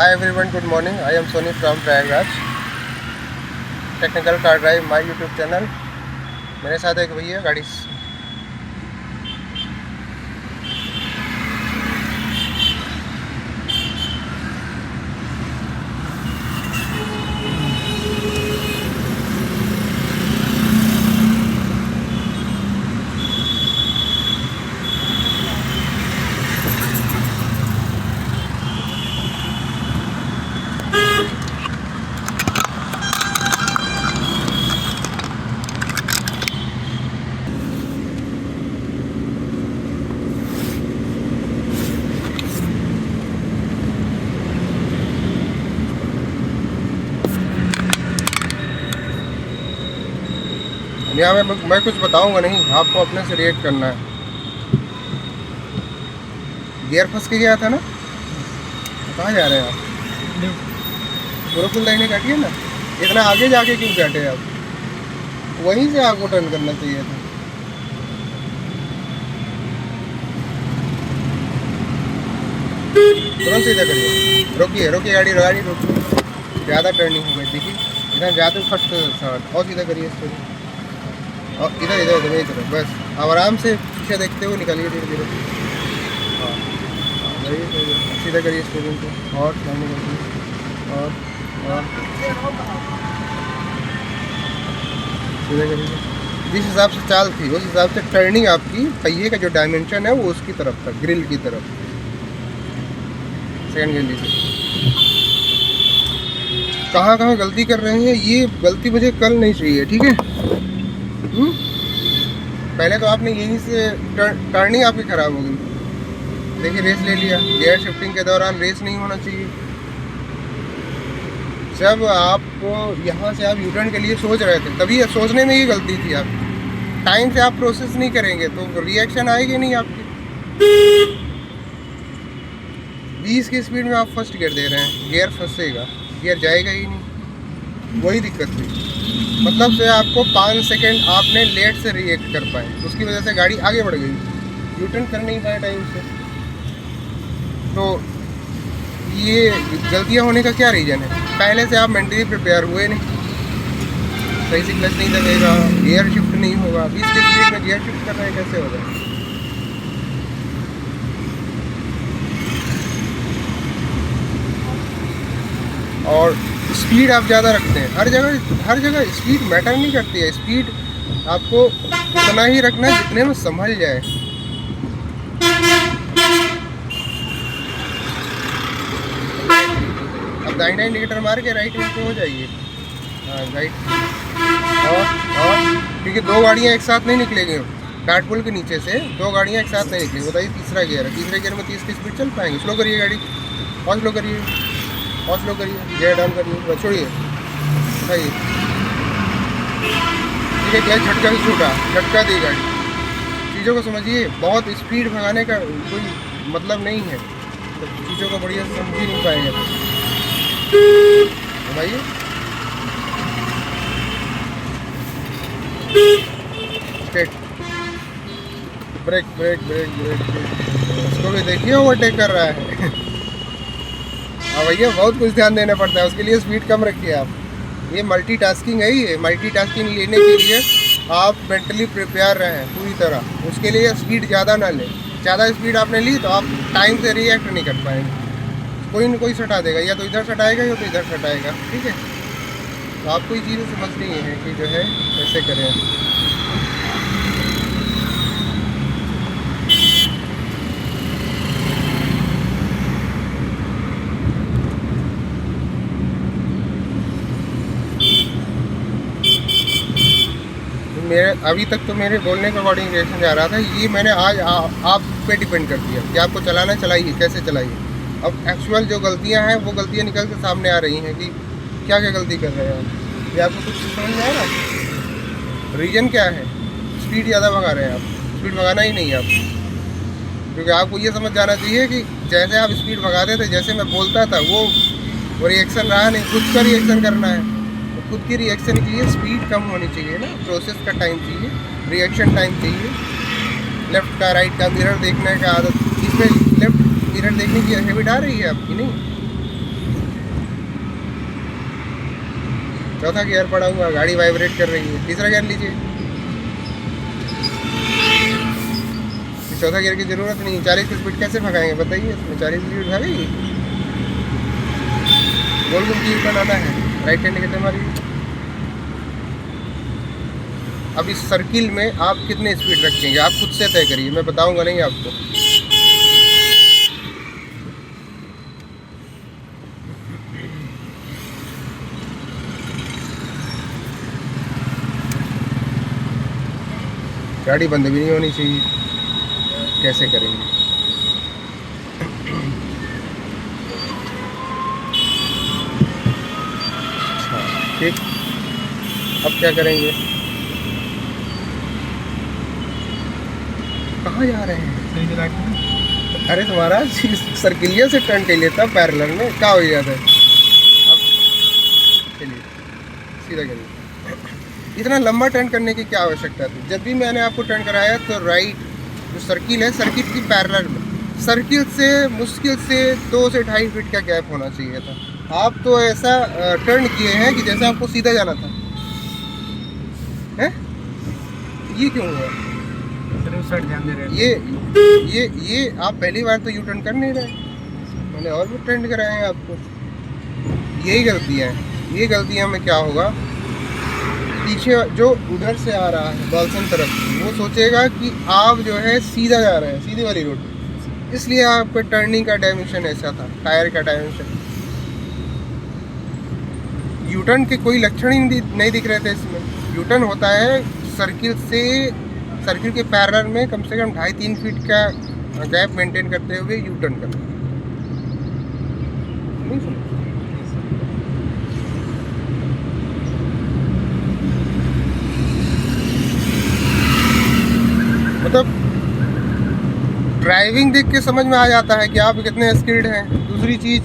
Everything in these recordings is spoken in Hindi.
Hi everyone, good morning. I am Sony from Prayagraj technical car drive my YouTube channel. मेरे साथ एक भैया गाड़ी यहाँ मैं कुछ बताऊंगा नहीं, आपको अपने से रिएक्ट करना है। गियर फंस के गया था ना, कहाँ जा रहे हैं आप? गुरुकुल लाइने काटिए ना, इतना आगे जाके क्यों बैठे आप? वहीं से आपको टर्न करना चाहिए था। तुरंत सीधा करिए, रोकिए रोकिए गाड़ी गाड़ी रोकिए, ज़्यादा टर्निंग हो गई। देखिए इतना ज़्यादा फट और सीधा करिए इसको, और इधर इधर इधर इधर बस। अब आराम से पीछे देखते हुए निकालिए धीरे धीरे। हाँ सीधा करिए स्टेरिंग को, और सामने करिए, और सीधा करिए। जिस हिसाब से चाल थी उस हिसाब से टर्निंग आपकी पहिए का जो डायमेंशन है वो उसकी तरफ था, ग्रिल की तरफ। सेकंड गियर लीजिए। कहाँ कहाँ गलती कर रहे हैं, ये गलती मुझे कल नहीं चाहिए, ठीक है? पहले तो आपने यहीं से टर्निंग आपकी ख़राब हो गई। देखिए रेस ले लिया, गियर शिफ्टिंग के दौरान रेस नहीं होना चाहिए। जब आपको यहाँ से आप यूटर्न के लिए सोच रहे थे, तभी सोचने में ही गलती थी आपकी। टाइम से आप प्रोसेस नहीं करेंगे तो रिएक्शन आएगी नहीं आपकी। 20 की स्पीड में आप फर्स्ट गियर दे रहे हैं, गियर फंसेगा, गियर जाएगा ही नहीं। वही दिक्कत थी, मतलब से आपको 5 सेकंड आपने लेट से रिएक्ट कर पाए, उसकी वजह से गाड़ी आगे बढ़ गई, यूटर्न कर नहीं पाए टाइम से। तो ये गलतियां होने का क्या रीज़न है? पहले से आप मेंटली प्रिपेयर हुए नहीं, सही से क्लच नहीं दबेगा, गियर शिफ्ट नहीं होगा। 20 की स्पीड में गियर शिफ्ट कर रहे हैं, कैसे होगा? और स्पीड आप ज़्यादा रखते हैं, हर जगह स्पीड मैटर नहीं करती है। स्पीड आपको उतना ही रखना है जितने में संभल जाए। अब दाहिना इंडिकेटर मार के राइट में हो जाइए। हाँ राइट। और क्योंकि दो गाड़ियाँ एक साथ नहीं निकलेंगी, काटपुल के नीचे से दो गाड़ियाँ एक साथ नहीं निकलेंगी। बताइए तीसरा गियर है, तीसरे गियर में 30 की स्पीड चल पाएंगे? स्लो करिए गाड़ी, और स्लो करिए, और स्लो करिए, गियर डाउन करिए, छोड़िए, बताइए। ठीक है, क्लच झटका से छूटा, झटका दी गाड़ी। चीज़ों को समझिए, बहुत स्पीड भगाने का कोई मतलब नहीं है, तो चीज़ों को बढ़िया से समझ ही नहीं पाएंगे। बताइए straight, break break break break break, इसको भी देखिए ओवरटेक कर रहा है। हाँ भैया, बहुत कुछ ध्यान देना पड़ता है, उसके लिए स्पीड कम रखिए आप। ये मल्टीटास्किंग है, ये मल्टीटास्किंग लेने के लिए आप मेंटली प्रिपेयर रहें पूरी तरह। उसके लिए स्पीड ज़्यादा ना लें, ज़्यादा स्पीड आपने ली तो आप टाइम से रिएक्ट नहीं कर पाएंगे। कोई न कोई सटा देगा, या तो इधर सटाएगा या तो इधर सटाएगा, ठीक है? तो आपको ये चीज़ें समझनी है कि जो है कैसे करें। मेरे अभी तक तो मेरे बोलने के अकॉर्डिंग रिएक्शन जा रहा था, ये मैंने आज आप पे डिपेंड कर दिया कि आपको चलाना चलाइए, कैसे चलाइए। अब एक्चुअल जो गलतियां हैं वो गलतियां निकल के सामने आ रही हैं कि क्या क्या गलती कर रहे हैं आप। ये आपको कुछ समझ में आ रहा है? रीज़न क्या है? स्पीड ज़्यादा भगा रहे हैं आप, स्पीड भगाना ही नहीं है आप। क्योंकि आपको ये समझ जाना चाहिए कि जैसे आप स्पीड भगाते थे, जैसे मैं बोलता था, वो रिएक्शन रहा नहीं, खुद का रिएक्शन करना है। खुद की रिएक्शन के लिए स्पीड कम होनी चाहिए ना, प्रोसेस का टाइम चाहिए, रिएक्शन टाइम चाहिए। लेफ़्ट का राइट का मिरर देखने का आदत, इसमें लेफ़्ट मिरर देखने की हैबिट आ रही है आपकी? नहीं, चौथा गियर पड़ा हुआ, गाड़ी वाइब्रेट कर रही है। तीसरा गियर लीजिए, चौथा गियर की जरूरत नहीं। 40 की स्पीड कैसे भगाएंगे बताइए, इसमें 40 की स्पीड भागेगी? गोल गोल की बनाना है, राइट हैंड कहते हमारी। अब इस सर्किल में आप कितने स्पीड रखेंगे आप खुद से तय करिए, मैं बताऊंगा नहीं आपको। गाड़ी बंद भी नहीं होनी चाहिए, कैसे करेंगे? ठीक, अब क्या करेंगे? कहाँ जा रहे हैं? अरे तुम्हारा सर्किलिया से टर्न कर लेता पैरेलल में, क्या हो जाता है? अब चलिए सीधा करिए। इतना लंबा टर्न करने की क्या आवश्यकता थी? जब भी मैंने आपको टर्न कराया तो राइट जो सर्किल है, सर्किल की पैरेलल में, सर्किल से मुश्किल से 2 से 2.5 फीट का गैप होना चाहिए था। आप तो ऐसा टर्न किए हैं कि जैसे आपको सीधा जाना था है? ये क्यों हुआ? ध्यान दे रहे ये आप पहली बार तो यू टर्न कर नहीं रहे, मैंने और भी टर्न कराए हैं आपको। यही गलतियाँ हैं, ये गलतियाँ में क्या होगा, पीछे जो उधर से आ रहा है बालसन तरफ, वो सोचेगा कि आप जो है सीधा जा रहे हैं, सीधी वाली रोड, इसलिए आपका टर्निंग का डायमेंशन ऐसा था, टायर का डायमेंशन। यूटर्न के कोई लक्षण ही नहीं दिख रहे थे इसमें। यूटर्न होता है सर्किल से, सर्किल के पैरेलल में कम से कम 2.5-3 फीट का गैप मेंटेन करते हुए यूटर्न करना। मतलब ड्राइविंग देख के समझ में आ जाता है कि आप कितने स्किल्ड हैं। दूसरी चीज़,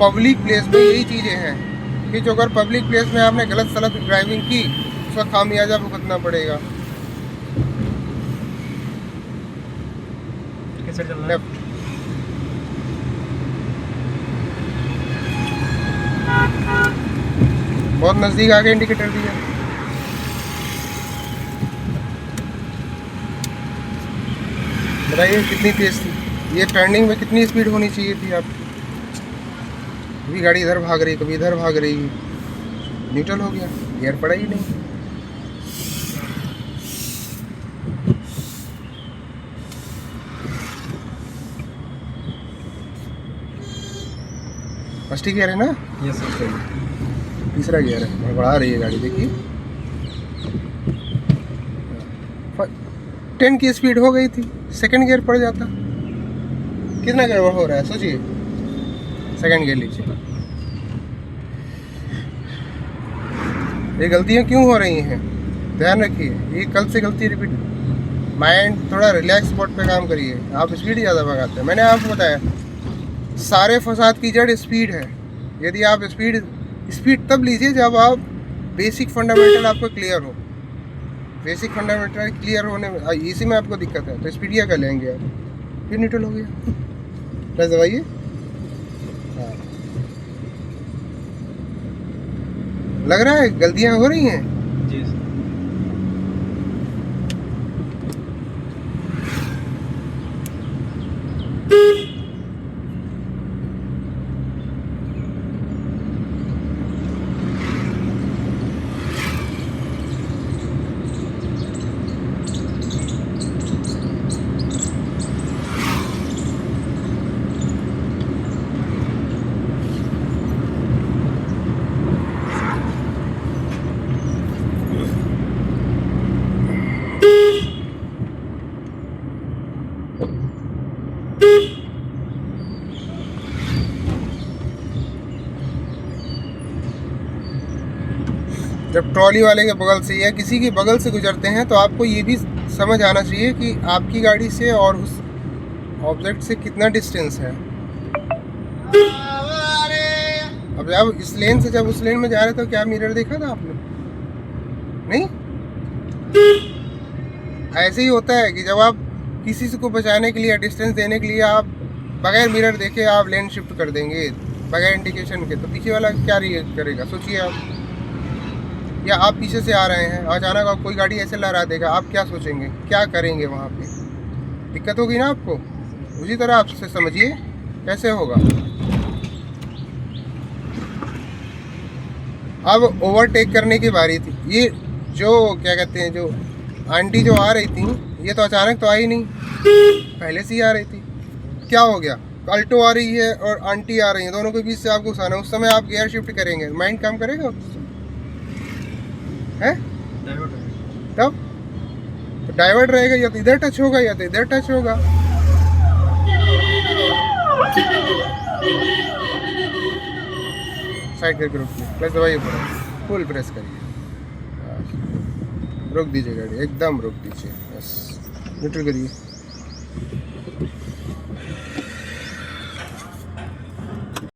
पब्लिक प्लेस में यही चीज़ें हैं कि जो अगर पब्लिक प्लेस में आपने गलत सलत ड्राइविंग की, उसका खामियाजा भुगतना पड़ेगा। कैसे चलना है? बहुत नज़दीक आके इंडिकेटर दिया। बताइए कितनी तेज़ थी ये? टर्निंग में कितनी स्पीड होनी चाहिए थी आपकी? कभी गाड़ी इधर भाग रही, कभी इधर भाग रही, न्यूट्रल हो गया, गियर पड़ा ही नहीं। फर्स्ट गियर है ना? Yes sir. तीसरा गियर है, बढ़ा रही है गाड़ी, देखिए 10 की स्पीड हो गई थी, सेकंड गियर पड़ जाता। कितना गियर हो रहा है सोचिए, सेकंड गियर लीजिए। ये गलतियाँ क्यों हो रही हैं ध्यान रखिए, ये कल से गलती रिपीट। माइंड थोड़ा रिलैक्स स्पॉट पे काम करिए, आप स्पीड ज़्यादा भगाते हैं। मैंने आपको बताया सारे फसाद की जड़ स्पीड है। यदि आप स्पीड तब लीजिए जब आप बेसिक फंडामेंटल आपको क्लियर हो। बेसिक फंडामेंटल क्लियर होने में इसी में आपको दिक्कत है, तो स्पीडिया कर लेंगे आप, फिर न्यूट्रल हो गया। प्लस दबाइए, हाँ लग रहा है गलतियाँ हो रही हैं जी। जब ट्रॉली वाले के बगल से या किसी के बगल से गुजरते हैं तो आपको ये भी समझ आना चाहिए कि आपकी गाड़ी से और उस ऑब्जेक्ट से कितना डिस्टेंस है। अब जब इस लेन से जब उस लेन में जा रहे थे, क्या मिरर देखा था आपने? नहीं, ऐसे ही होता है कि जब आप किसी को बचाने के लिए, डिस्टेंस देने के लिए आप बगैर मिरर देखे आप लेन शिफ्ट कर देंगे, बगैर इंडिकेशन के, तो पीछे वाला क्या रिएक्ट करेगा सोचिए आप। या आप पीछे से आ रहे हैं, अचानक आप कोई गाड़ी ऐसे लहरा देगा, आप क्या सोचेंगे, क्या करेंगे? वहाँ पे दिक्कत होगी ना आपको। उसी तरह आपसे समझिए कैसे होगा। अब ओवरटेक करने की बारी थी। ये जो क्या कहते हैं, जो आंटी जो आ रही थी, ये तो अचानक तो आई नहीं, पहले से ही आ रही थी। क्या हो गया? अल्टो आ रही है और आंटी आ रही है, दोनों के बीच से आपको घुसाना। उस समय आप गियर शिफ्ट करेंगे, माइंड काम करेगा है? तब तो डाइवर्ट रहेगा, या तो इधर टच होगा या तो इधर टच होगा। साइड करके रोकिए, प्लस दबाइए पूरा, फुल प्रेस करिए, रोक दीजिए गाड़ी, एकदम रोक दीजिए, बस न्यूट्रल करिए।